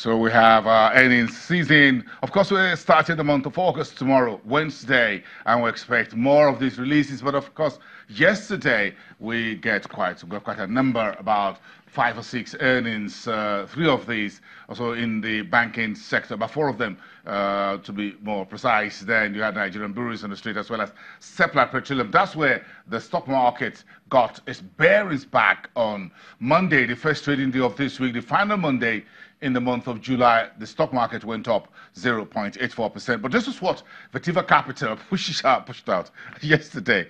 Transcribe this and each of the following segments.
So we have earnings season. Of course, we're starting the month of August tomorrow, Wednesday, and we expect more of these releases. But of course, yesterday we got quite a number, about 5 or 6 earnings. 3 of these also in the banking sector, but 4 of them, to be more precise. Then you had Nigerian breweries on the street, as well as Seplat Petroleum. That's where the stock market got its bearings back on Monday, the first trading day of this week, the final Monday in the month of July. The stock market went up 0.84%. But this is what Vativa Capital pushed out yesterday,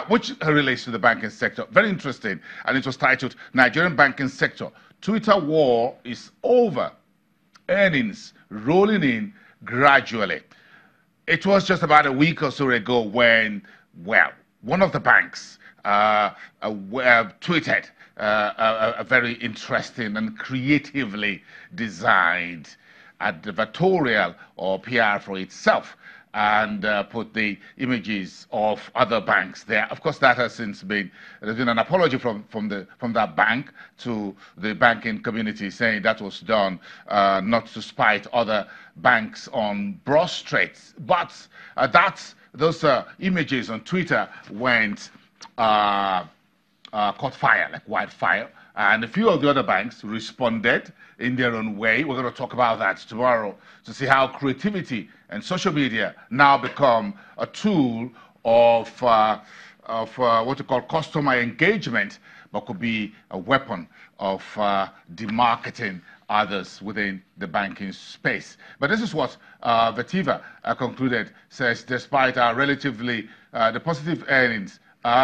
which relates to the banking sector. Very interesting. And it was titled, Nigerian Banking Sector, Twitter War is Over. Earnings rolling in gradually. It was just about a week or so ago when, well, one of the banks tweeted a very interesting and creatively designed advertorial or PR for itself, and put the images of other banks there. Of course, that has since been, there's been an apology from that bank to the banking community, saying that was done not to spite other banks on Broad Street. But those images on Twitter went caught fire like wildfire, and a few of the other banks responded in their own way. We're going to talk about that tomorrow to see how creativity and social media now become a tool of what we call customer engagement, but could be a weapon of demarketing others within the banking space. But this is what Vativa concluded, says, despite our relatively the positive earnings.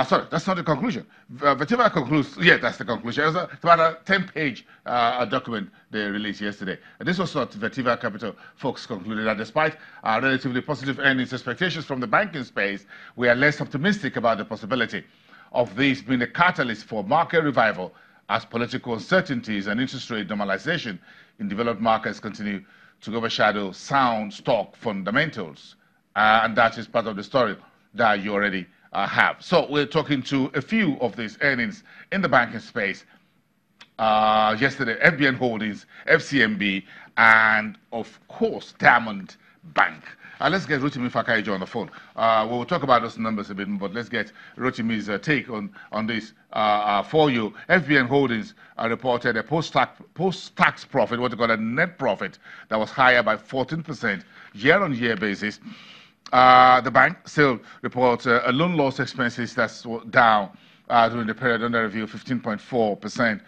Sorry, that's not the conclusion. Vativa concludes, yeah, that's the conclusion. It's about a 10-page document they released yesterday. And this was what Vativa Capital folks concluded, that despite our relatively positive earnings expectations from the banking space, we are less optimistic about the possibility of this being a catalyst for market revival as political uncertainties and interest rate normalization in developed markets continue to overshadow sound stock fundamentals. And that is part of the story that you already have. So we're talking to a few of these earnings in the banking space. Yesterday, FBN Holdings, FCMB, and of course, Diamond Bank. Let's get Rotimi Fakayejo on the phone. We'll talk about those numbers a bit more, but let's get Rotimi's take on this for you. FBN Holdings reported a post-tax profit, what they call a net profit, that was higher by 14% year-on-year basis. The bank still reports a loan loss expenses that's down during the period under review, 15.4%,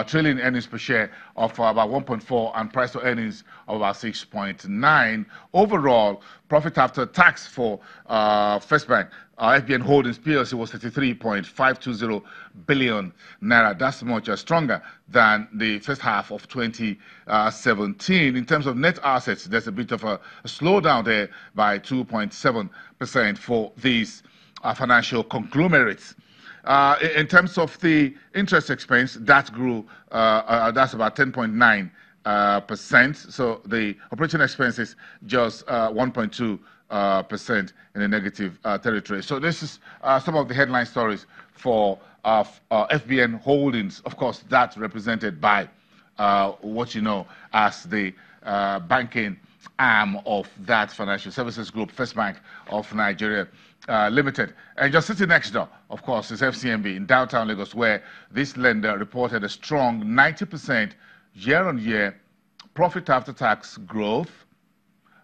trailing earnings per share of about 1.4 and price to earnings of about 6.9. Overall, profit after tax for First Bank, FBN Holdings PLC, was 33.520 billion naira. That's much stronger than the first half of 2017. In terms of net assets, there's a bit of a slowdown there by 2.7% for these financial conglomerates. In terms of the interest expense, that grew, that's about 10.9%. So the operating expenses just 1.2% in a negative territory. So this is some of the headline stories for FBN Holdings. Of course, that's represented by what you know as the banking arm of that financial services group, First Bank of Nigeria Limited. And just sitting next door, of course, is FCMB in downtown Lagos, where this lender reported a strong 90% year-on-year profit after tax growth.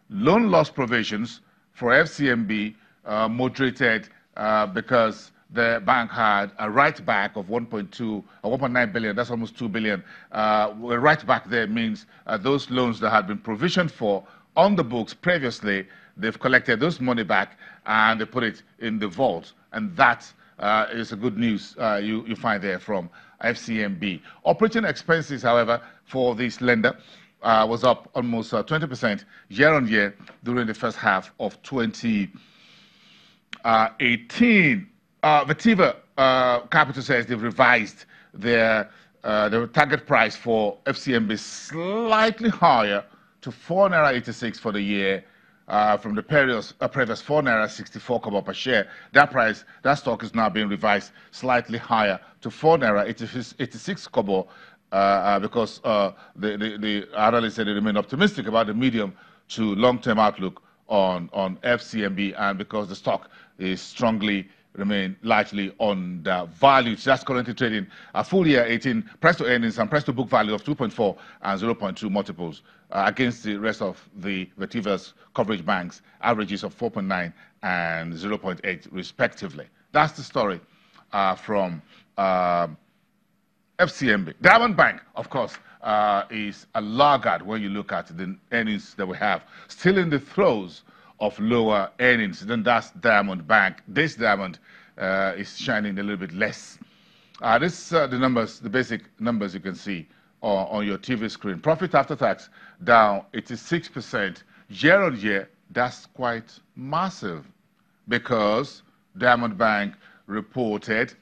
Loan loss provisions for FCMB moderated because the bank had a write back of 1.2 or 1.9 billion. That's almost 2 billion. A write back there means those loans that had been provisioned for on the books previously, they've collected those money back and they put it in the vault. And that is a good news you find there from FCMB. Operating expenses, however, for this lender was up almost 20% year-on-year during the first half of 2018. Vativa Capital says they've revised their target price for FCMB slightly higher to 4.86 for the year, from the previous 4 naira 64 kobo per share. That stock is now being revised slightly higher to 4 naira 86 kobo because the analysts said they remain optimistic about the medium to long-term outlook on FCMB, and because the stock is strongly remain largely undervalued. So that's currently trading a full year 18 price to earnings and price to book value of 2.4 and 0.2 multiples against the rest of the Vertiver's coverage banks averages of 4.9 and 0.8 respectively. That's the story from FCMB. Diamond Bank, of course, is a laggard when you look at the earnings that we have. Still in the throes of lower earnings. Then that's Diamond Bank. This Diamond is shining a little bit less. The basic numbers you can see on your TV screen. Profit after tax down 86% year on year. That's quite massive because Diamond Bank reported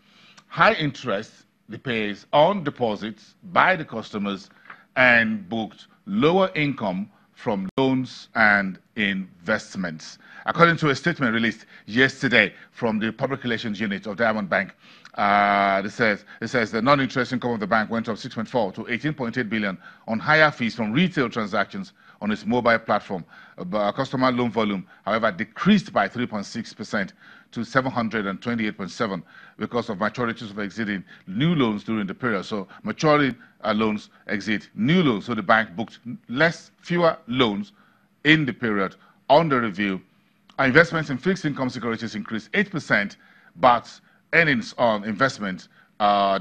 high interest it pays on deposits by the customers and booked lower income from loans and investments. According to a statement released yesterday from the Public Relations Unit of Diamond Bank, it says the non-interest income of the bank went up 6.4 to 18.8 billion on higher fees from retail transactions on its mobile platform. Customer loan volume, however, decreased by 3.6% to 728.7 because of maturities of exiting new loans during the period. So maturing loans exit new loans. So the bank booked fewer loans in the period under review. Investments in fixed income securities increased 8%, but earnings on investment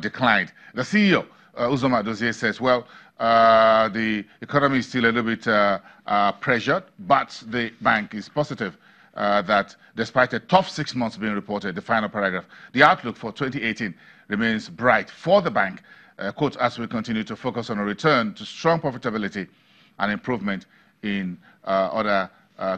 declined. The CEO, Uzoma Dozie, says, well, the economy is still a little bit pressured, but the bank is positive that despite a tough 6 months being reported, the final paragraph, the outlook for 2018 remains bright for the bank, quote, as we continue to focus on a return to strong profitability and improvement in other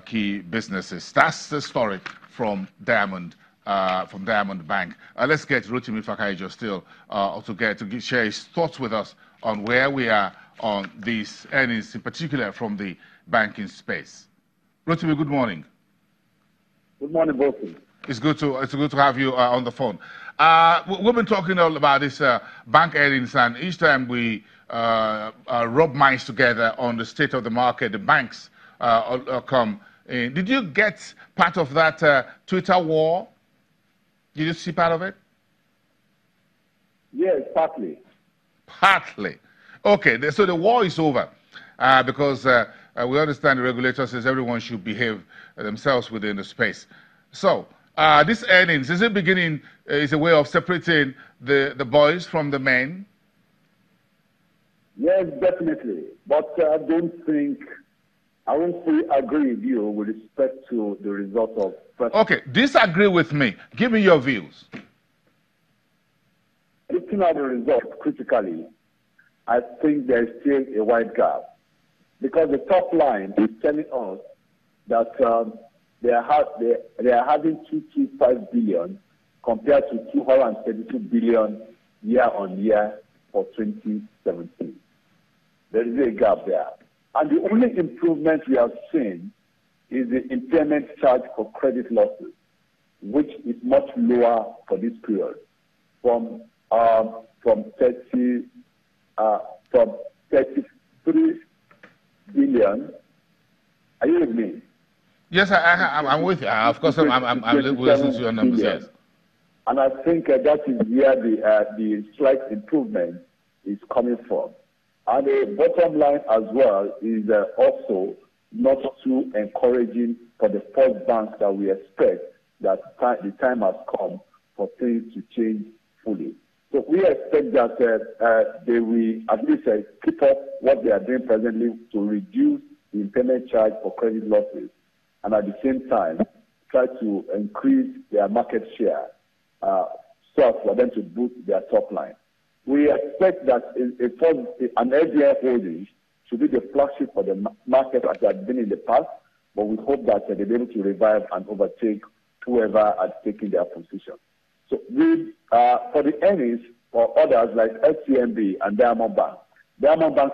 key businesses. That's the story from Diamond Bank. Let's get Rotimi Fakayejo still to share his thoughts with us on where we are on these earnings, in particular from the banking space. Rotimi, good morning. Good morning, both. It's good to have you on the phone. We've been talking all about this bank earnings, and each time we rub minds together on the state of the market, the banks come in. Did you get part of that Twitter war? Did you see part of it? Yes, partly. Partly. Okay, so the war is over because we understand the regulator says everyone should behave themselves within the space. So this earnings, is it beginning, is a way of separating the boys from the men? Yes, definitely. But I won't fully agree with you with respect to the result of... Okay, disagree with me. Give me your views. Looking at the result critically, I think there is still a wide gap. Because the top line is telling us that they are having 225 billion compared to 232 billion year on year for 2017. There is a gap there. And the only improvement we have seen is the impairment charge for credit losses, which is much lower for this period, from 33 billion. Are you with me? Yes, I'm with you. Of course, I'm listening to your numbers. Yes. And I think that is where the slight improvement is coming from. And the bottom line as well is also not too encouraging for the first bank that we expect that the time has come for things to change fully. So we expect that they will at least keep up what they are doing presently to reduce the impairment charge for credit losses, and at the same time try to increase their market share so for them to boost their top line. We expect that an LGF holding should be the flagship for the market as it has been in the past, but we hope that they'll be able to revive and overtake whoever has taken their position. So for the earnings, for others like FCMB and Diamond Bank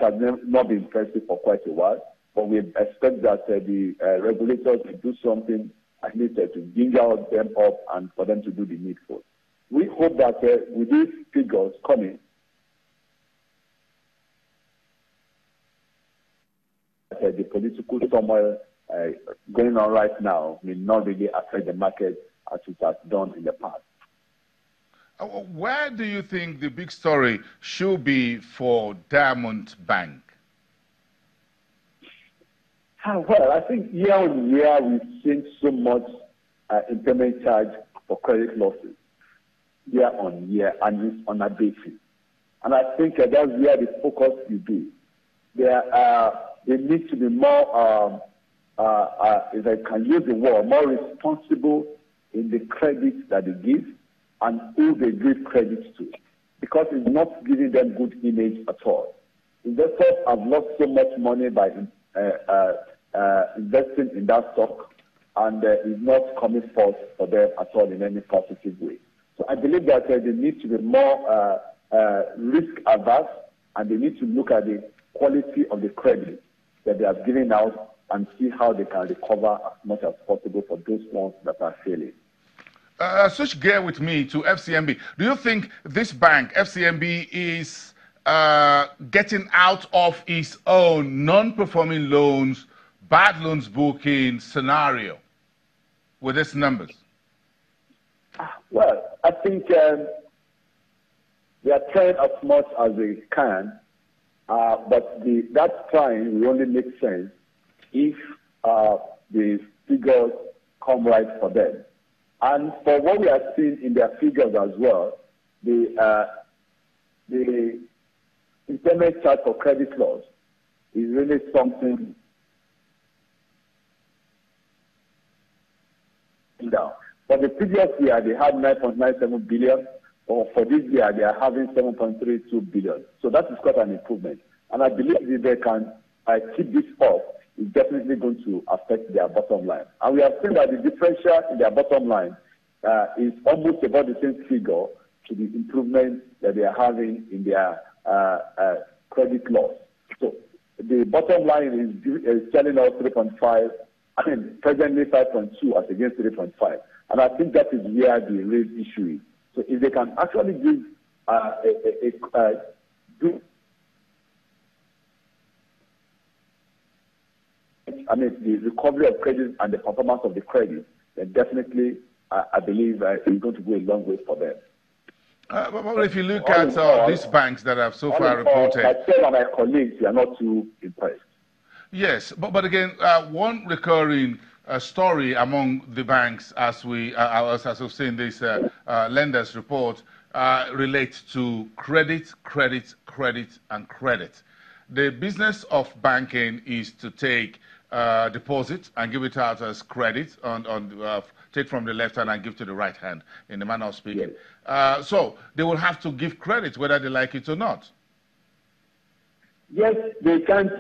has not been impressive for quite a while, but we expect that the regulators will do something at least to ginger them up and for them to do the needful. We hope that with these figures coming, the political turmoil going on right now will not really affect the market as it has done in the past. Where do you think the big story should be for Diamond Bank? Well, I think year on year we've seen so much impairment charge for credit losses year on year, and it's on a basis. And I think that's where the focus will be. There needs to be more, if I can use the word, more responsible in the credit that they give and who they give credit to, because it's not giving them good image at all. Investors have lost so much money by investing in that stock, and it's not coming forth for them at all in any positive way. So I believe that they need to be more risk averse, and they need to look at the quality of the credit that they are giving out and see how they can recover as much as possible for those ones that are failing. Switch gear with me to FCMB. Do you think this bank, FCMB, is getting out of its own non-performing loans, bad loans booking scenario with its numbers? Well, I think they are trying as much as they can, but that trying will only make sense if the figures come right for them. And for what we are seeing in their figures as well, the impairment charge for credit loss is really something down. For the previous year, they had 9.97 billion, or for this year, they are having 7.32 billion. So that is quite an improvement. And I believe if they can keep this up, it's definitely going to affect their bottom line. And we have seen that the differential in their bottom line is almost about the same figure to the improvement that they are having in their credit loss. So the bottom line is selling out 3.5, I mean, presently 5.2 as against 3.5. And I think that is where the real issue is. So if they can actually give the recovery of credit and the performance of the credit, then definitely I believe it's going to go a long way for them. But if you look at these banks that have so far reported, myself and my colleagues are not too impressed. Yes, but again, one recurring story among the banks, as we've seen this lenders report, relates to credit, and credit. The business of banking is to take deposit and give it out as credit, take from the left hand and give to the right hand, in the manner of speaking. Yes. So they will have to give credit whether they like it or not. Yes, they can't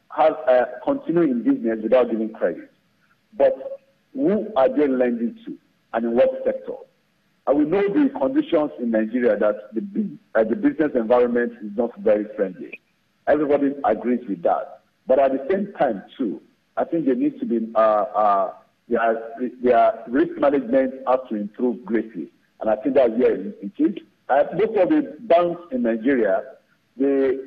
have continue in business without giving credit. But who are they lending to, and in what sector? And we know the conditions in Nigeria that the business environment is not very friendly. Everybody agrees with that. But at the same time, too, I think there needs to be their risk management has to improve greatly, and I think that's where it is. Most of the banks in Nigeria, they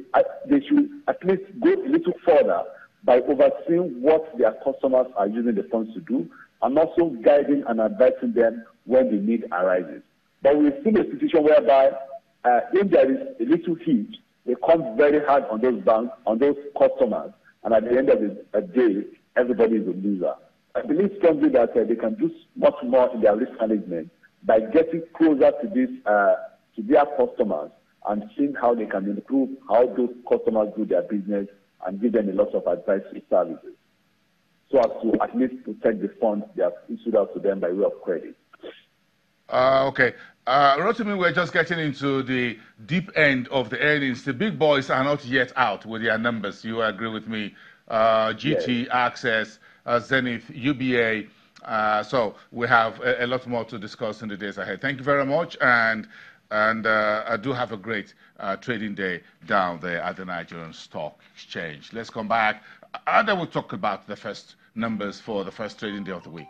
should at least go a little further by overseeing what their customers are using the funds to do, and also guiding and advising them when the need arises. But we've seen a situation whereby if there is a little heat, they come very hard on those banks, on those customers, and at the end of the day, everybody is a loser. I believe strongly that they can do much more in their risk management by getting closer to their customers and seeing how they can improve how those customers do their business and give them a lot of advisory services, so as to at least protect the funds they have issued out to them by way of credit. Okay. Rotimi, we're just getting into the deep end of the earnings. The big boys are not yet out with their numbers. You agree with me? GT, yes. Access, Zenith, UBA. So we have a lot more to discuss in the days ahead. Thank you very much. And And I do have a great trading day down there at the Nigerian Stock Exchange. Let's come back, and then we'll talk about the first numbers for the first trading day of the week.